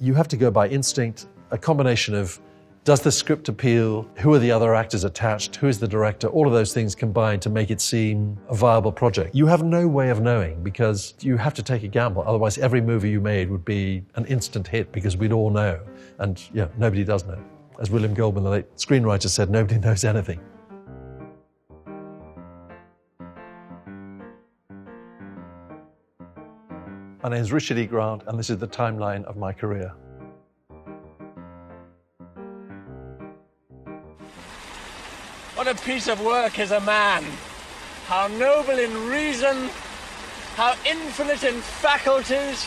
You have to go by instinct, a combination of does the script appeal, who are the other actors attached, who is the director, all of those things combine to make it seem a viable project. You have no way of knowing because you have to take a gamble, otherwise every movie you made would be an instant hit because we'd all know, and yeah, nobody does know. As William Goldman, the late screenwriter, said, nobody knows anything. My name is Richard E. Grant, and this is the timeline of my career. What a piece of work is a man! How noble in reason, how infinite in faculties,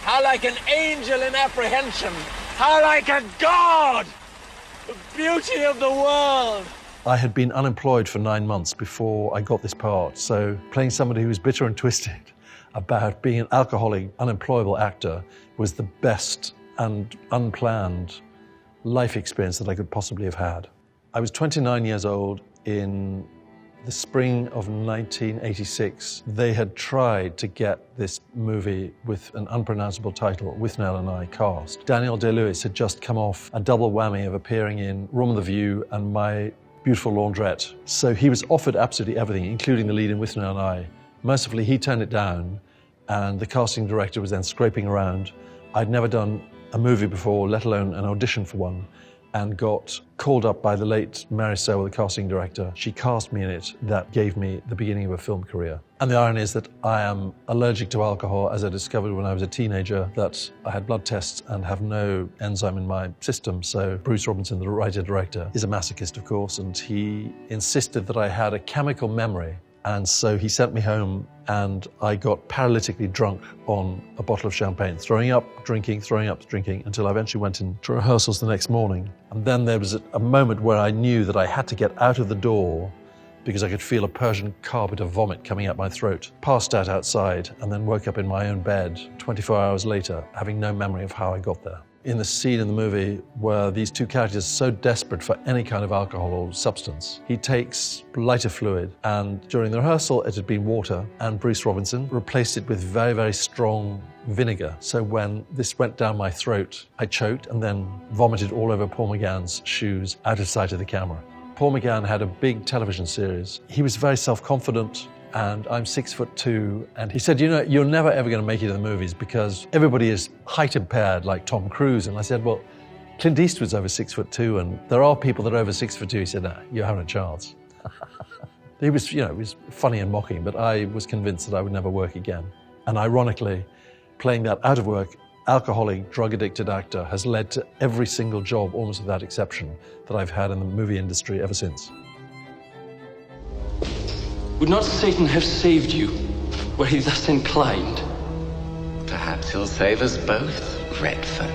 how like an angel in apprehension, how like a god! The beauty of the world! I had been unemployed for 9 months before I got this part, so playing somebody who was bitter and twisted about being an alcoholic, unemployable actor was the best and unplanned life experience that I could possibly have had. I was 29 years old in the spring of 1986. They had tried to get this movie with an unpronounceable title, Withnail and I, cast. Daniel Day-Lewis had just come off a double whammy of appearing in Room of the View and My Beautiful Laundrette. So he was offered absolutely everything, including the lead in Withnail and I. Mercifully, he turned it down, and the casting director was then scraping around. I'd never done a movie before, let alone an audition for one, and got called up by the late Mary Sewell, the casting director. She cast me in it. That gave me the beginning of a film career. And the irony is that I am allergic to alcohol, as I discovered when I was a teenager, that I had blood tests and have no enzyme in my system. So Bruce Robinson, the writer-director, is a masochist, of course, and he insisted that I had a chemical memory. And so he sent me home and I got paralytically drunk on a bottle of champagne, throwing up, drinking, until I eventually went into rehearsals the next morning. And then there was a moment where I knew that I had to get out of the door because I could feel a Persian carpet of vomit coming out my throat. Passed out outside and then woke up in my own bed 24 hours later, having no memory of how I got there. In the scene in the movie where these two characters are so desperate for any kind of alcohol or substance, he takes lighter fluid, and during the rehearsal it had been water, and Bruce Robinson replaced it with very, very strong vinegar. So when this went down my throat, I choked and then vomited all over Paul McGann's shoes out of sight of the camera. Paul McGann had a big television series. He was very self-confident, and I'm 6'2", and he said, you know, you're never ever going to make it in the movies because everybody is height impaired like Tom Cruise. And I said, well, Clint Eastwood's over 6'2", and there are people that are over 6'2". He said, nah, you haven't a chance. He was, you know, it was funny and mocking, but I was convinced that I would never work again. And ironically, playing that out of work, alcoholic, drug-addicted actor has led to every single job, almost without exception, that I've had in the movie industry ever since. Would not Satan have saved you, were he thus inclined? Perhaps he'll save us both, Redfern.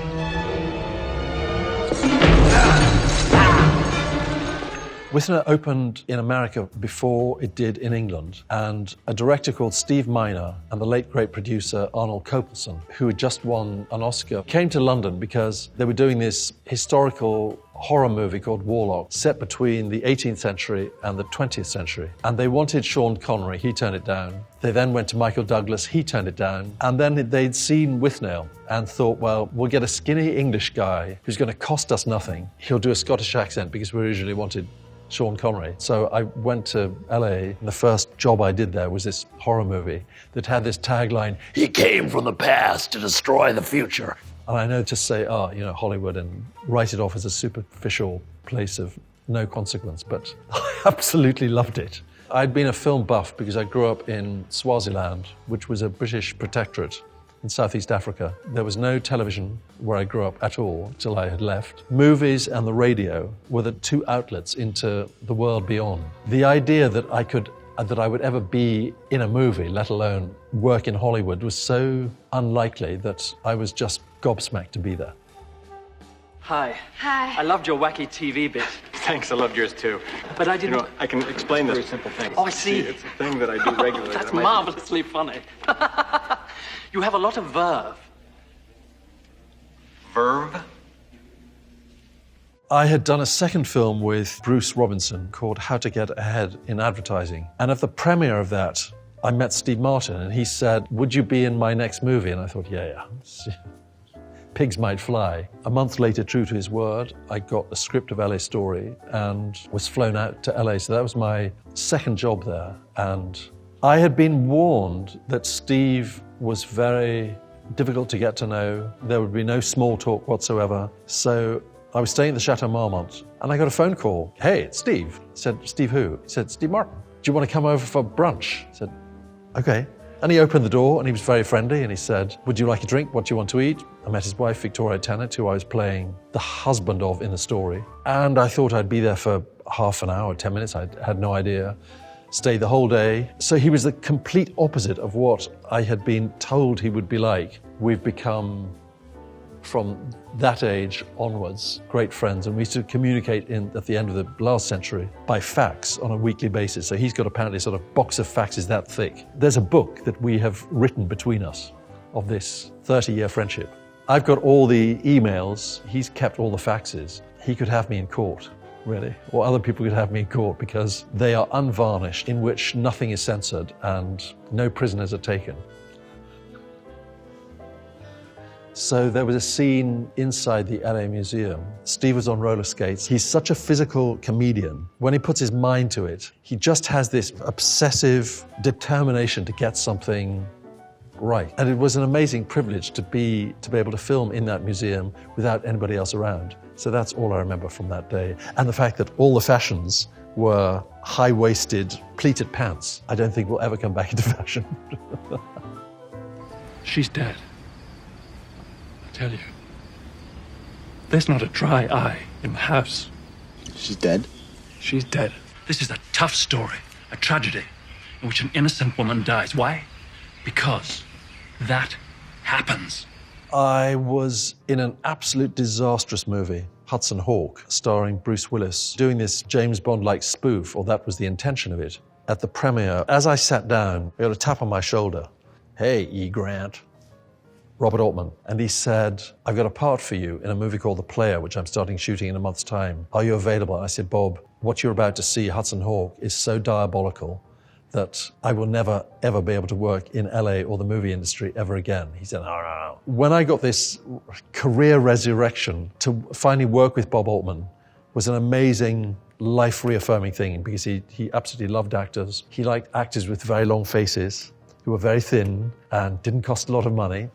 Withnail opened in America before it did in England, and a director called Steve Miner and the late great producer Arnold Copelson, who had just won an Oscar, came to London because they were doing this historical horror movie called Warlock, set between the 18th century and the 20th century. And they wanted Sean Connery, he turned it down. They then went to Michael Douglas, he turned it down. And then they'd seen Withnail and thought, well, we'll get a skinny English guy who's going to cost us nothing. He'll do a Scottish accent because we originally wanted Sean Connery. So I went to LA, and the first job I did there was this horror movie that had this tagline, "He came from the past to destroy the future." And I know to say, Hollywood, and write it off as a superficial place of no consequence, but I absolutely loved it. I'd been a film buff because I grew up in Swaziland, which was a British protectorate in Southeast Africa. There was no television where I grew up at all till I had left. Movies and the radio were the two outlets into the world beyond. The idea that I would ever be in a movie, let alone work in Hollywood, was so unlikely that I was just gobsmacked to be there. Hi. Hi. I loved your wacky TV bit. Thanks, I loved yours too. But I didn't... You know, I can explain this. Very simple thing. Oh, I see. It's a thing that I do regularly. That's marvelously funny. You have a lot of verve. Verve? I had done a second film with Bruce Robinson called How to Get Ahead in Advertising. And at the premiere of that, I met Steve Martin and he said, would you be in my next movie? And I thought, yeah. pigs might fly. A month later, true to his word, I got the script of LA Story and was flown out to LA. So that was my second job there. And I had been warned that Steve was very difficult to get to know. There would be no small talk whatsoever. So I was staying at the Chateau Marmont and I got a phone call. Hey, it's Steve. I said, Steve who? He said, Steve Martin. Do you want to come over for brunch? I said, okay. And he opened the door and he was very friendly and he said, would you like a drink? What do you want to eat? I met his wife, Victoria Tennant, who I was playing the husband of in the story. And I thought I'd be there for half an hour, 10 minutes. I had no idea. Stayed the whole day. So he was the complete opposite of what I had been told he would be like. We've become, from that age onwards, great friends. And we used to communicate at the end of the last century by fax on a weekly basis. So he's got apparently a sort of box of faxes that thick. There's a book that we have written between us of this 30-year friendship. I've got all the emails. He's kept all the faxes. He could have me in court, really, or other people could have me in court because they are unvarnished, in which nothing is censored and no prisoners are taken. So there was a scene inside the LA Museum. Steve was on roller skates. He's such a physical comedian. When he puts his mind to it, he just has this obsessive determination to get something right. And it was an amazing privilege to be able to film in that museum without anybody else around. So that's all I remember from that day. And the fact that all the fashions were high-waisted, pleated pants, I don't think will ever come back into fashion. She's dead. I tell you. There's not a dry eye in the house. She's dead? She's dead. This is a tough story, a tragedy in which an innocent woman dies. Why? Because that happens. I was in an absolute disastrous movie, Hudson Hawk, starring Bruce Willis, doing this James Bond-like spoof, or that was the intention of it. At the premiere, as I sat down, I got a tap on my shoulder. Hey, E. Grant. Robert Altman. And he said, I've got a part for you in a movie called The Player, which I'm starting shooting in a month's time. Are you available? And I said, Bob, what you're about to see, Hudson Hawk, is so diabolical that I will never, ever be able to work in LA or the movie industry ever again. He said, no. When I got this career resurrection to finally work with Bob Altman was an amazing, life-reaffirming thing because he absolutely loved actors. He liked actors with very long faces who were very thin and didn't cost a lot of money.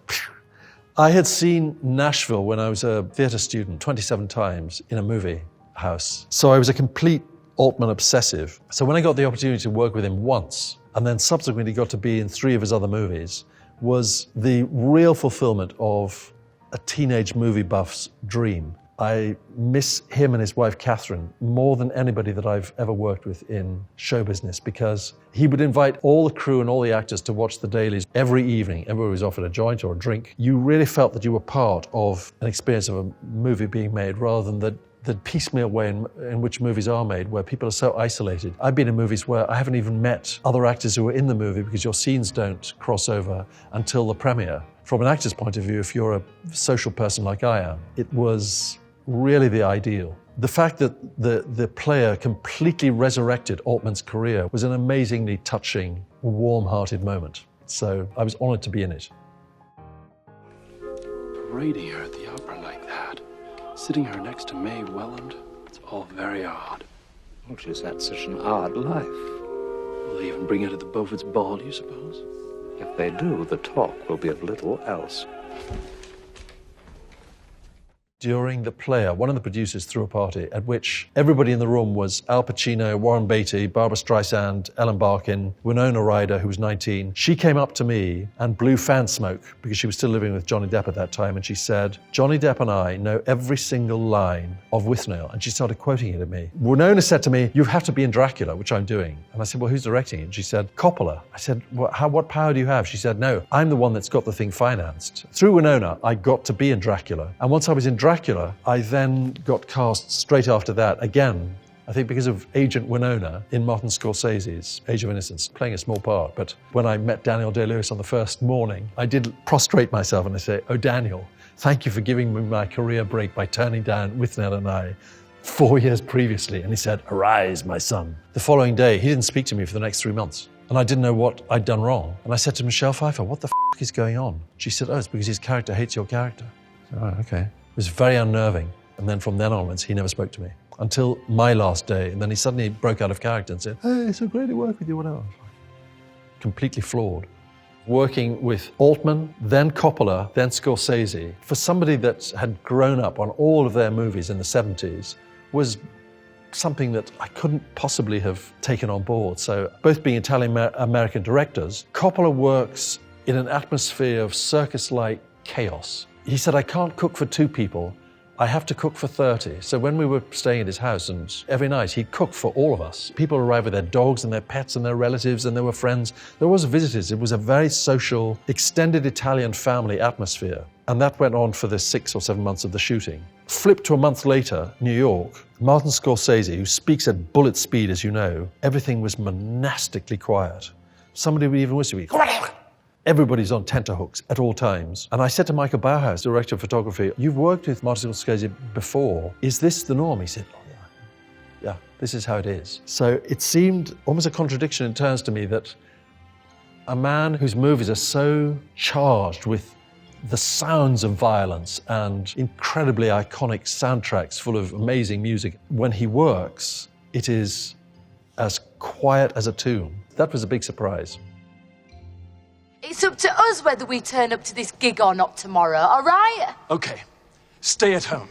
I had seen Nashville when I was a theater student 27 times in a movie house. So I was a complete Altman obsessive. So when I got the opportunity to work with him once, and then subsequently got to be in 3 of his other movies, was the real fulfillment of a teenage movie buff's dream. I miss him and his wife, Catherine, more than anybody that I've ever worked with in show business, because he would invite all the crew and all the actors to watch the dailies every evening. Everybody was offered a joint or a drink. You really felt that you were part of an experience of a movie being made rather than the piecemeal way in which movies are made, where people are so isolated. I've been in movies where I haven't even met other actors who are in the movie because your scenes don't cross over until the premiere. From an actor's point of view, if you're a social person like I am, it was really the ideal. The fact that the Player completely resurrected Altman's career was an amazingly touching, warm-hearted moment. So I was honored to be in it. Parading her at the opera like that, sitting her next to Mae Welland, it's all very odd. Well, she's had such an odd life. Will they even bring her to the Beaufort's ball, do you suppose? If they do, the talk will be of little else. During The Player, one of the producers threw a party at which everybody in the room was Al Pacino, Warren Beatty, Barbara Streisand, Ellen Barkin, Winona Ryder, who was 19. She came up to me and blew fan smoke because she was still living with Johnny Depp at that time, and she said, Johnny Depp and I know every single line of Withnail, and she started quoting it at me. Winona said to me, you have to be in Dracula, which I'm doing. And I said, well, who's directing it? And she said, Coppola. I said, what power do you have? She said, no, I'm the one that's got the thing financed. Through Winona, I got to be in Dracula. And once I was in Dracula, I then got cast straight after that, again, I think because of Agent Winona in Martin Scorsese's Age of Innocence, playing a small part. But when I met Daniel Day-Lewis on the first morning, I did prostrate myself and I say, oh, Daniel, thank you for giving me my career break by turning down Withnail and I 4 years previously. And he said, arise, my son. The following day, he didn't speak to me for the next 3 months. And I didn't know what I'd done wrong. And I said to Michelle Pfeiffer, what the f*** is going on? She said, oh, it's because his character hates your character. Oh, okay. It was very unnerving. And then from then onwards, he never spoke to me until my last day. And then he suddenly broke out of character and said, "Hey, it's so great to work with you, whatever." Completely flawed. Working with Altman, then Coppola, then Scorsese, for somebody that had grown up on all of their movies in the 70s, was something that I couldn't possibly have taken on board. So both being Italian-American directors, Coppola works in an atmosphere of circus-like chaos. He said, "I can't cook for 2 people. I have to cook for 30. So when we were staying at his house, and every night he'd cook for all of us. People arrived with their dogs and their pets and their relatives, and there were friends. There was visitors. It was a very social, extended Italian family atmosphere. And that went on for the 6 or 7 months of the shooting. Flip to a month later, New York, Martin Scorsese, who speaks at bullet speed, as you know, everything was monastically quiet. Somebody would even whisper, everybody's on tenterhooks at all times. And I said to Michael Bauhaus, director of photography, "You've worked with Martin Scorsese before. Is this the norm?" He said, "Oh, yeah, this is how it is." So it seemed almost a contradiction in terms to me that a man whose movies are so charged with the sounds of violence and incredibly iconic soundtracks full of amazing music, when he works, it is as quiet as a tomb. That was a big surprise. It's up to us whether we turn up to this gig or not tomorrow, all right? Okay, stay at home.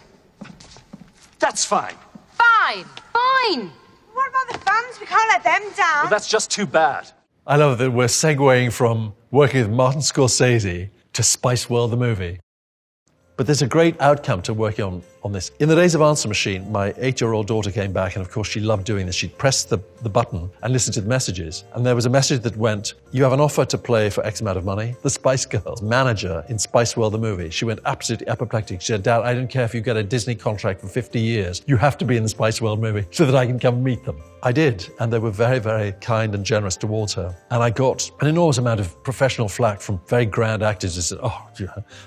That's fine. Fine, fine. What about the fans? We can't let them down. Well, that's just too bad. I love that we're segueing from working with Martin Scorsese to Spice World the movie. But there's a great outcome to working on this. In the days of Answer Machine, my 8-year-old daughter came back, and of course she loved doing this. She'd press the button and listen to the messages. And there was a message that went, "You have an offer to play for X amount of money." The Spice Girls manager in Spice World the movie, she went absolutely apoplectic. She said, "Dad, I don't care if you get a Disney contract for 50 years. You have to be in the Spice World movie so that I can come meet them." I did, and they were very, very kind and generous towards her. And I got an enormous amount of professional flack from very grand actors who said, "Oh,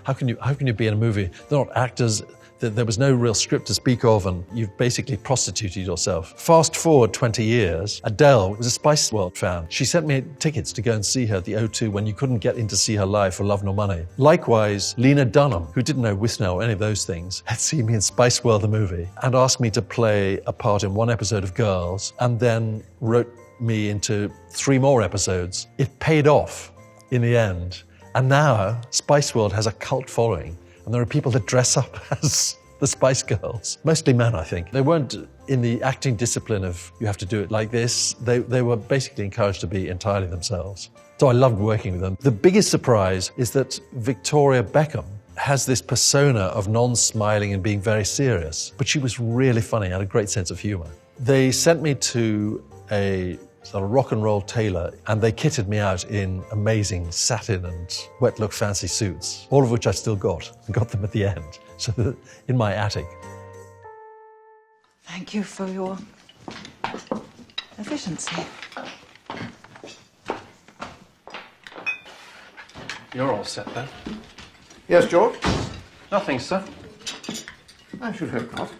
how can you be in a movie? They're not actors. There was no real script to speak of, and you've basically prostituted yourself." Fast forward 20 years, Adele was a Spice World fan. She sent me tickets to go and see her at the O2 when you couldn't get in to see her live for love nor money. Likewise, Lena Dunham, who didn't know Withnail or any of those things, had seen me in Spice World the movie and asked me to play a part in one episode of Girls, and then wrote me into 3 more episodes. It paid off in the end. And now Spice World has a cult following. And there are people that dress up as the Spice Girls. Mostly men, I think. They weren't in the acting discipline of, you have to do it like this. They were basically encouraged to be entirely themselves. So I loved working with them. The biggest surprise is that Victoria Beckham has this persona of non-smiling and being very serious. But she was really funny, had a great sense of humor. They sent me to a sort of rock and roll tailor, and they kitted me out in amazing satin and wet look fancy suits, all of which I still got them at the end, so in my attic. Thank you for your efficiency. You're all set then? Yes, George? Nothing, sir. I should hope not.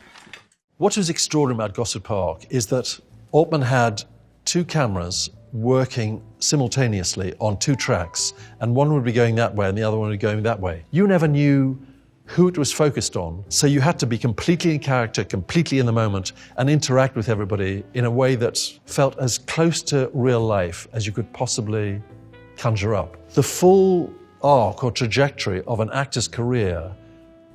What was extraordinary about Gosford Park is that Altman had 2 cameras working simultaneously on 2 tracks, and one would be going that way and the other one would be going that way. You never knew who it was focused on, so you had to be completely in character, completely in the moment, and interact with everybody in a way that felt as close to real life as you could possibly conjure up. The full arc or trajectory of an actor's career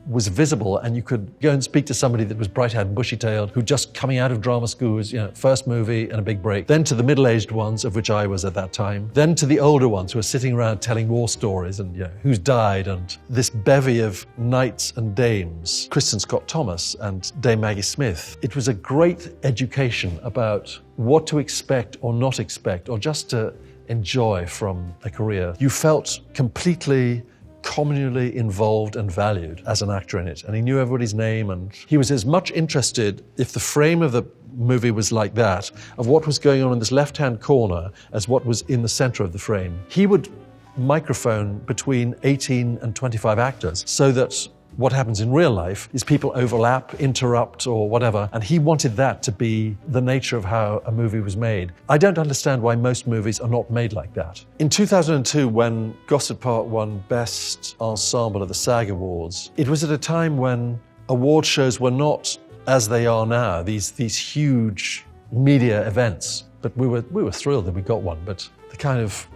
was visible, and you could go and speak to somebody that was bright-eyed and bushy-tailed, who just coming out of drama school was, first movie and a big break. Then to the middle-aged ones, of which I was at that time. Then to the older ones who were sitting around telling war stories and who's died, and this bevy of knights and dames, Kristen Scott Thomas and Dame Maggie Smith. It was a great education about what to expect or not expect, or just to enjoy from a career. You felt completely communally involved and valued as an actor in it, and he knew everybody's name, and he was as much interested, if the frame of the movie was like that, of what was going on in this left-hand corner as what was in the center of the frame. He would microphone between 18 and 25 actors so that What happens in real life is people overlap, interrupt, or whatever, and he wanted that to be the nature of how a movie was made. I don't understand why most movies are not made like that. In 2002, when Gosford Park won Best Ensemble at the SAG Awards, it was at a time when award shows were not as they are now, these huge media events. But we were thrilled that we got one, but the kind of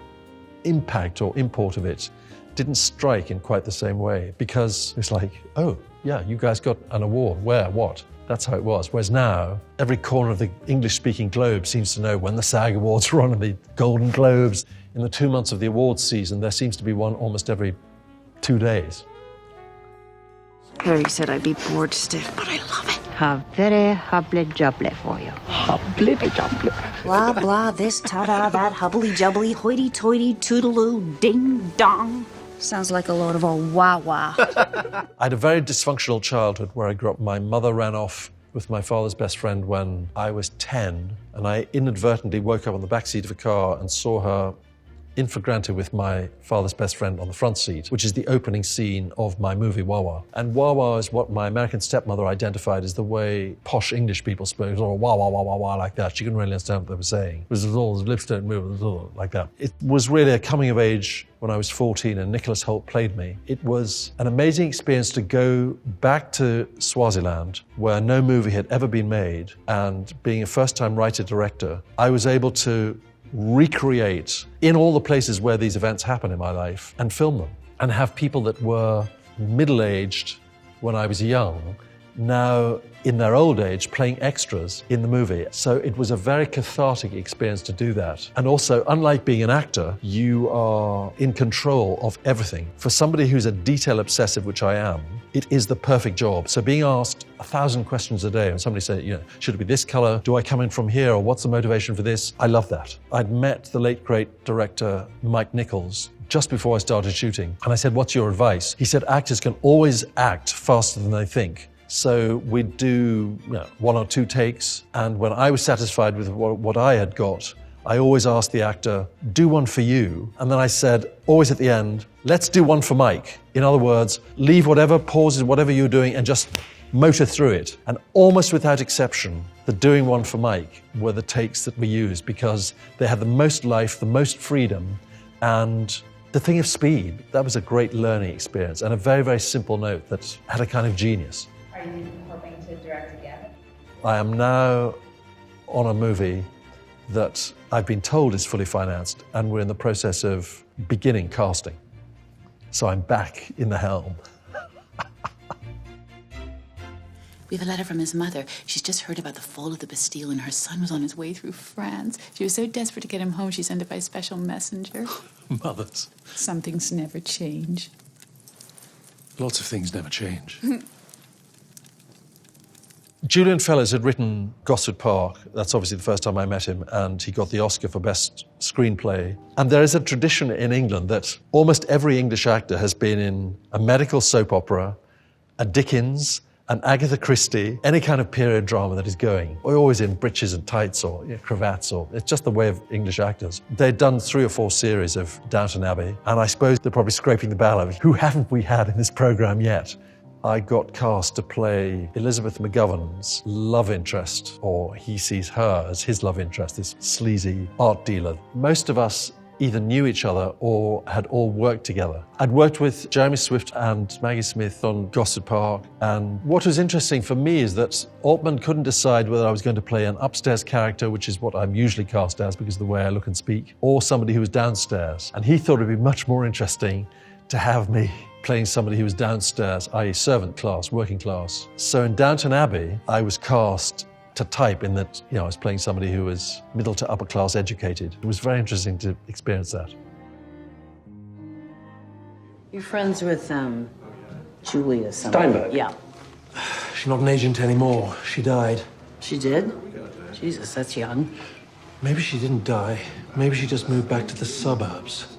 impact or import of it didn't strike in quite the same way, because it's like, oh, yeah, you guys got an award. Where? What? That's how it was. Whereas now, every corner of the English-speaking globe seems to know when the SAG Awards are on and the Golden Globes. In the 2 months of the awards season, there seems to be one almost every 2 days. Harry said I'd be bored stiff, but I love it. How very hubbly-jubbly for you. Hubbly-jubbly. Blah, blah, this, ta-da, that, hubbly-jubbly, hoity-toity, toodaloo, ding-dong. Sounds like a load of old wah-wah. I had a very dysfunctional childhood where I grew up. My mother ran off with my father's best friend when I was 10, and I inadvertently woke up on the back seat of a car and saw her infragranted with my father's best friend on the front seat, which is the opening scene of my movie Wah-Wah. And Wah-Wah is what my American stepmother identified as the way posh English people spoke, or wah, wah, wah, wah, wah, like that. She couldn't really understand what they were saying. It was all lips don't move, it was all like that. It was really a coming of age when I was 14 and Nicholas Hoult played me. It was an amazing experience to go back to Swaziland, where no movie had ever been made, and being a first-time writer-director, I was able to recreate in all the places where these events happen in my life and film them, and have people that were middle-aged when I was young now in their old age playing extras in the movie. So it was a very cathartic experience to do that. And also, unlike being an actor, you are in control of everything. For somebody who's a detail obsessive, which I am, it is the perfect job. So being asked 1,000 questions a day and somebody say, you know, should it be this color? Do I come in from here? Or what's the motivation for this? I love that. I'd met the late great director Mike Nichols just before I started shooting. And I said, what's your advice? He said, actors can always act faster than they think. So we'd do 1 or 2 takes, and when I was satisfied with what I had got, I always asked the actor, do one for you. And then I said, always at the end, let's do one for Mike. In other words, leave whatever pauses, whatever you're doing, and just motor through it. And almost without exception, the doing one for Mike were the takes that we used, because they had the most life, the most freedom, and the thing of speed. That was a great learning experience, and a very, very simple note that had a kind of genius. Are you hoping to direct again? I am now on a movie that I've been told is fully financed, and we're in the process of beginning casting. So I'm back in the helm. We have a letter from his mother. She's just heard about the fall of the Bastille, and her son was on his way through France. She was so desperate to get him home, she sent it by special messenger. Mothers. Some things never change. Lots of things never change. Julian Fellowes had written Gosford Park. That's obviously the first time I met him, and he got the Oscar for Best Screenplay. And there is a tradition in England that almost every English actor has been in a medical soap opera, a Dickens, an Agatha Christie, any kind of period drama that is going. We're always in breeches and tights or cravats, or it's just the way of English actors. They'd done 3 or 4 series of Downton Abbey, and I suppose they're probably scraping the barrel of who haven't we had in this program yet? I got cast to play Elizabeth McGovern's love interest, or he sees her as his love interest, this sleazy art dealer. Most of us either knew each other or had all worked together. I'd worked with Jeremy Swift and Maggie Smith on Gosford Park, and what was interesting for me is that Altman couldn't decide whether I was going to play an upstairs character, which is what I'm usually cast as because of the way I look and speak, or somebody who was downstairs. And he thought it'd be much more interesting to have me playing somebody who was downstairs, i.e. servant class, working class. So in Downton Abbey, I was cast to type in that, I was playing somebody who was middle to upper class educated. It was very interesting to experience that. You're friends with, Julia something. Steinberg? Yeah. She's not an agent anymore. She died. She did? Jesus, that's young. Maybe she didn't die. Maybe she just moved back to the suburbs.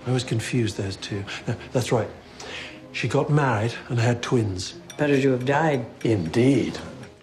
I was confused, those two. No, that's right. She got married and had twins. Better to have died. Indeed.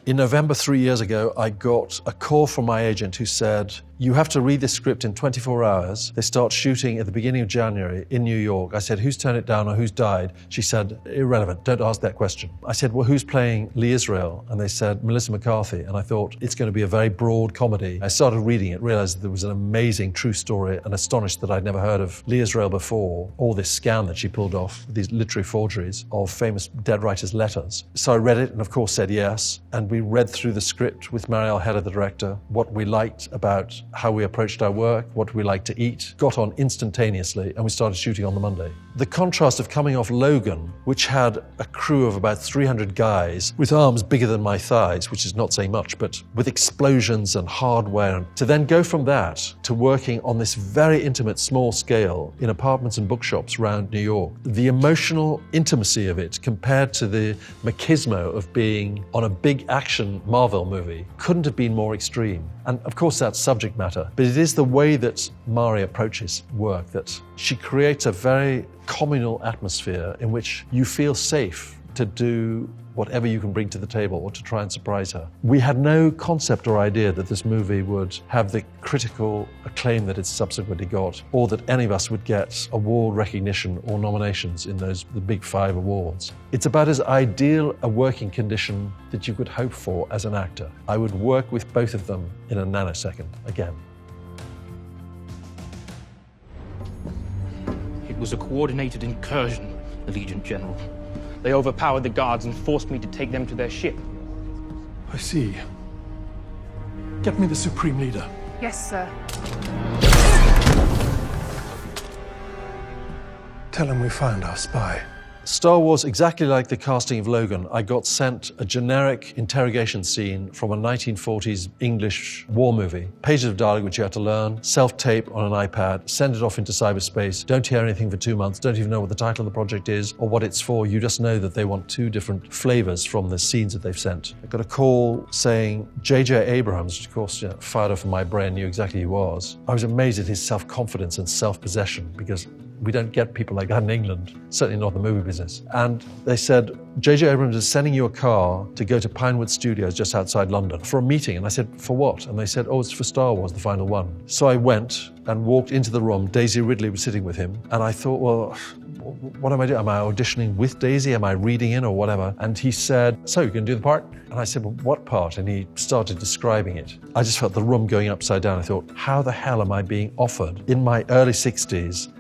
In November 3 years ago, I got a call from my agent who said, you have to read this script in 24 hours. They start shooting at the beginning of January in New York. I said, who's turned it down or who's died? She said, irrelevant, don't ask that question. I said, well, who's playing Lee Israel? And they said, Melissa McCarthy. And I thought, it's going to be a very broad comedy. I started reading it, realized that there was an amazing true story, and astonished that I'd never heard of Lee Israel before, or this scam that she pulled off, these literary forgeries of famous dead writers' letters. So I read it and of course said yes. And we read through the script with Marielle Hedda, the director, what we liked about how we approached our work, what we liked to eat, got on instantaneously, and we started shooting on the Monday. The contrast of coming off Logan, which had a crew of about 300 guys with arms bigger than my thighs, which is not saying much, but with explosions and hardware, to then go from that to working on this very intimate small scale in apartments and bookshops around New York. The emotional intimacy of it compared to the machismo of being on a big action Marvel movie couldn't have been more extreme. And of course that's subject matter, but it is the way that Mari approaches work that she creates a very communal atmosphere in which you feel safe to do whatever you can bring to the table or to try and surprise her. We had no concept or idea that this movie would have the critical acclaim that it's subsequently got, or that any of us would get award recognition or nominations in the big 5 awards. It's about as ideal a working condition that you could hope for as an actor. I would work with both of them in a nanosecond again. It was a coordinated incursion, Allegiant General. They overpowered the guards and forced me to take them to their ship. I see. Get me the Supreme Leader. Yes, sir. Tell him we found our spy. Star Wars, exactly like the casting of Logan, I got sent a generic interrogation scene from a 1940s English war movie. Pages of dialogue which you had to learn, self-tape on an iPad, send it off into cyberspace, don't hear anything for 2 months, don't even know what the title of the project is or what it's for. You just know that they want 2 different flavors from the scenes that they've sent. I got a call saying J.J. Abrams, which of course fired off in my brain, knew exactly who he was. I was amazed at his self-confidence and self-possession, because we don't get people like that in England, certainly not in the movie business. And they said, J.J. Abrams is sending you a car to go to Pinewood Studios just outside London for a meeting. And I said, for what? And they said, oh, it's for Star Wars, the final one. So I went and walked into the room. Daisy Ridley was sitting with him. And I thought, well, what am I doing? Am I auditioning with Daisy? Am I reading in or whatever? And he said, so you can do the part? And I said, well, what part? And he started describing it. I just felt the room going upside down. I thought, how the hell am I being offered in my early 60s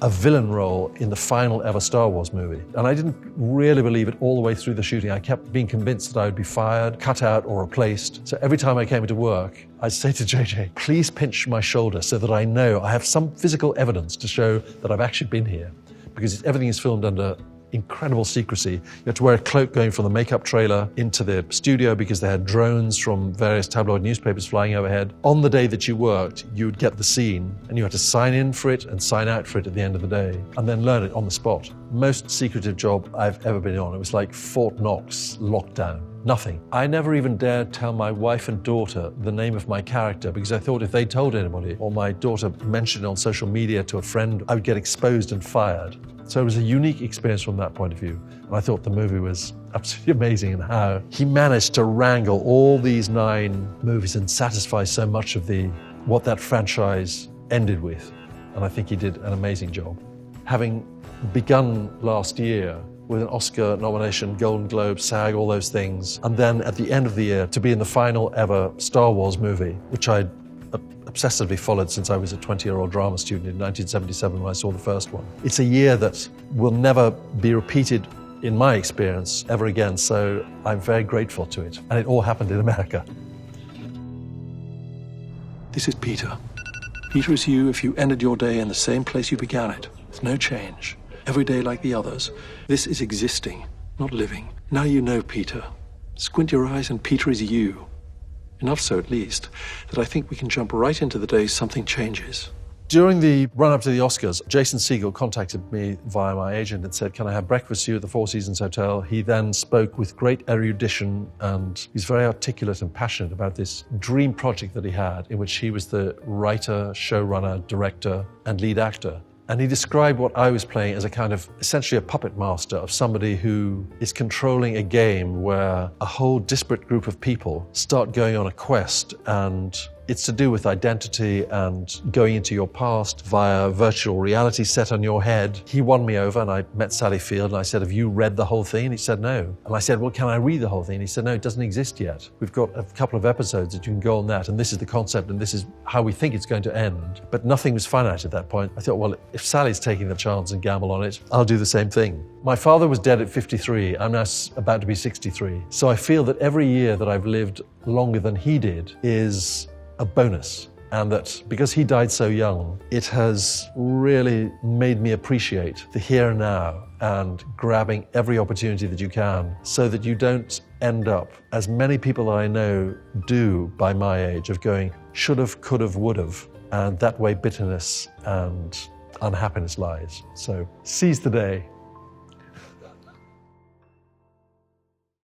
a villain role in the final ever Star Wars movie? And I didn't really believe it all the way through the shooting. I kept being convinced that I would be fired, cut out, or replaced. So every time I came into work, I'd say to JJ, please pinch my shoulder so that I know I have some physical evidence to show that I've actually been here. Because everything is filmed under incredible secrecy. You had to wear a cloak going from the makeup trailer into the studio because they had drones from various tabloid newspapers flying overhead. On the day that you worked, you would get the scene and you had to sign in for it and sign out for it at the end of the day and then learn it on the spot. Most secretive job I've ever been on. It was like Fort Knox lockdown. Nothing. I never even dared tell my wife and daughter the name of my character because I thought if they told anybody or my daughter mentioned it on social media to a friend, I would get exposed and fired. So it was a unique experience from that point of view. And I thought the movie was absolutely amazing in how he managed to wrangle all these 9 movies and satisfy so much of what that franchise ended with. And I think he did an amazing job. Having begun last year with an Oscar nomination, Golden Globe, SAG, all those things, and then at the end of the year to be in the final ever Star Wars movie, which I'd obsessively followed since I was a 20-year-old drama student in 1977 when I saw the first one. It's a year that will never be repeated in my experience ever again, so I'm very grateful to it. And it all happened in America. This is Peter. Peter is you if you ended your day in the same place you began it, with no change. Every day like the others. This is existing, not living. Now you know Peter. Squint your eyes and Peter is you. Enough so, at least, that I think we can jump right into the day something changes. During the run-up to the Oscars, Jason Segel contacted me via my agent and said, can I have breakfast with you at the Four Seasons Hotel? He then spoke with great erudition and he's very articulate and passionate about this dream project that he had in which he was the writer, showrunner, director, and lead actor. And he described what I was playing as a kind of, essentially a puppet master of somebody who is controlling a game where a whole disparate group of people start going on a quest and It's to do with identity and going into your past via virtual reality set on your head. He won me over, and I met Sally Field, and I said, have you read the whole thing? And he said, no. And I said, well, can I read the whole thing? And he said, no, it doesn't exist yet. We've got a couple of episodes that you can go on that, and this is the concept, and this is how we think it's going to end. But nothing was finite at that point. I thought, well, if Sally's taking the chance and gamble on it, I'll do the same thing. My father was dead at 53. I'm now about to be 63. So I feel that every year that I've lived longer than he did is a bonus. And that because he died so young, it has really made me appreciate the here and now and grabbing every opportunity that you can so that you don't end up, as many people that I know do by my age, of going should've, could've, would've, and that way bitterness and unhappiness lies. So seize the day.